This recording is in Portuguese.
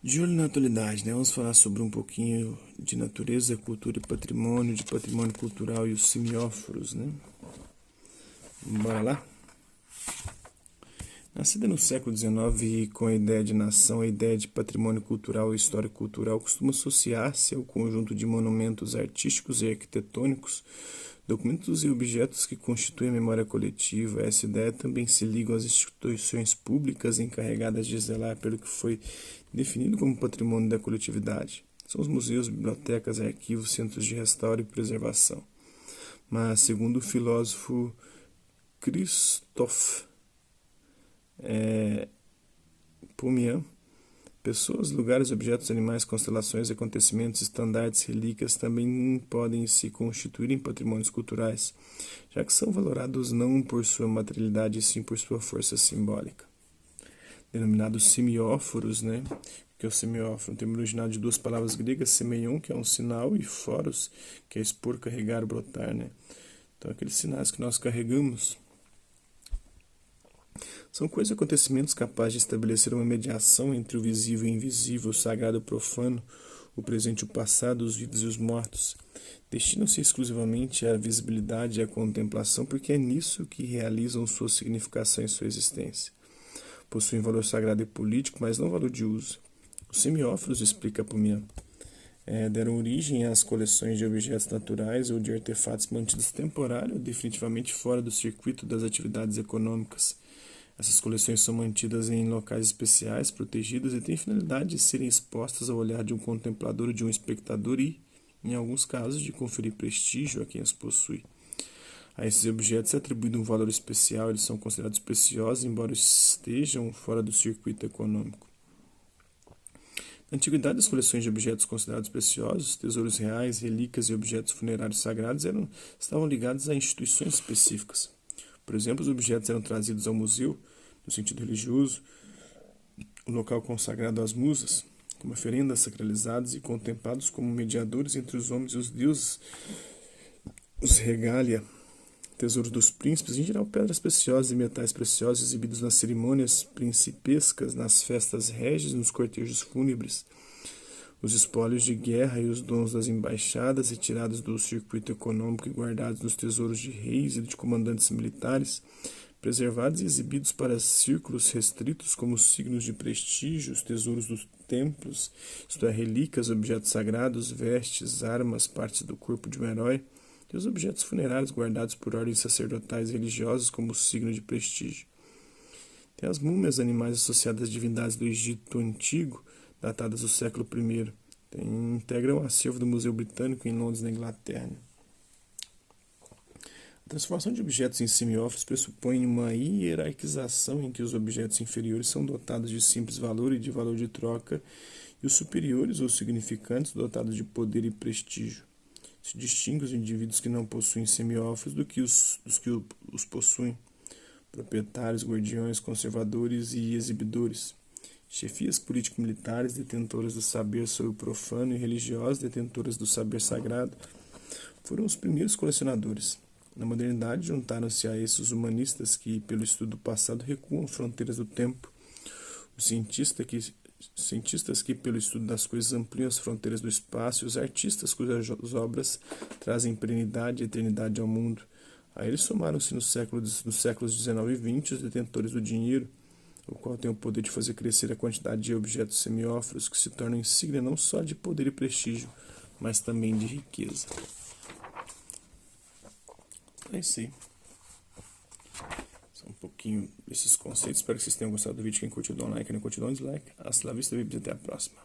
De olho na atualidade, né? Vamos falar sobre um pouquinho de natureza, cultura e patrimônio, de patrimônio cultural e os semióforos, né? Bora lá? Nascida no século XIX com a ideia de nação, a ideia de patrimônio cultural e história cultural costuma associar-se ao conjunto de monumentos artísticos e arquitetônicos, documentos e objetos que constituem a memória coletiva. Essa ideia também se liga às instituições públicas encarregadas de zelar pelo que foi definido como patrimônio da coletividade. São os museus, bibliotecas, arquivos, centros de restauro e preservação. Mas, segundo o filósofo Christoph Pomian, pessoas, lugares, objetos, animais, constelações, acontecimentos, estandartes, relíquias também podem se constituir em patrimônios culturais, já que são valorados não por sua materialidade, e sim por sua força simbólica. Denominados semióforos, né? Que é o semióforo, um termo originado de duas palavras gregas, semeion, que é um sinal, e foros, que é expor, carregar, brotar, né? Então, aqueles sinais que nós carregamos são coisas e acontecimentos capazes de estabelecer uma mediação entre o visível e o invisível, o sagrado e o profano, o presente e o passado, os vivos e os mortos. Destinam-se exclusivamente à visibilidade e à contemplação, porque é nisso que realizam sua significação e sua existência. Possuem valor sagrado e político, mas não valor de uso. Os semióforos, explica Pomian, deram origem às coleções de objetos naturais ou de artefatos mantidos temporário ou definitivamente fora do circuito das atividades econômicas. Essas coleções são mantidas em locais especiais, protegidas e têm finalidade de serem expostas ao olhar de um contemplador ou de um espectador e, em alguns casos, de conferir prestígio a quem as possui. A esses objetos é atribuído um valor especial, eles são considerados preciosos, embora estejam fora do circuito econômico. Na antiguidade, as coleções de objetos considerados preciosos, tesouros reais, relíquias e objetos funerários sagrados estavam ligados a instituições específicas. Por exemplo, os objetos eram trazidos ao museu, no sentido religioso, o local consagrado às musas, como oferendas sacralizadas e contemplados como mediadores entre os homens e os deuses, os regalia, tesouros dos príncipes, em geral pedras preciosas e metais preciosos exibidos nas cerimônias principescas, nas festas régias e nos cortejos fúnebres. Os espólios de guerra e os dons das embaixadas, retirados do circuito econômico e guardados nos tesouros de reis e de comandantes militares, preservados e exibidos para círculos restritos como signos de prestígio, os tesouros dos templos, isto é, relíquias, objetos sagrados, vestes, armas, partes do corpo de um herói, e os objetos funerários guardados por ordens sacerdotais e religiosas como signo de prestígio. Tem as múmias, animais associados às divindades do Egito Antigo, datadas do século I. Integram o acervo do Museu Britânico em Londres, na Inglaterra. A transformação de objetos em semióforos pressupõe uma hierarquização em que os objetos inferiores são dotados de simples valor e de valor de troca, e os superiores ou significantes dotados de poder e prestígio. Se distingue os indivíduos que não possuem semióforos dos que os possuem, proprietários, guardiões, conservadores e exibidores. Chefias político-militares, detentoras do saber sobre o profano, e religiosas, detentoras do saber sagrado, foram os primeiros colecionadores. Na modernidade, juntaram-se a esses humanistas que, pelo estudo do passado, recuam fronteiras do tempo, os cientistas que, pelo estudo das coisas, ampliam as fronteiras do espaço, e os artistas cujas obras trazem perenidade e eternidade ao mundo. A eles somaram-se nos séculos XIX e XX os detentores do dinheiro, o qual tem o poder de fazer crescer a quantidade de objetos semióforos que se tornam insígnia não só de poder e prestígio, mas também de riqueza. É isso aí. São um pouquinho desses conceitos. Espero que vocês tenham gostado do vídeo. Quem curtiu, dá um like. Quem não curtiu, dá um dislike. Hasta la vista, até a próxima.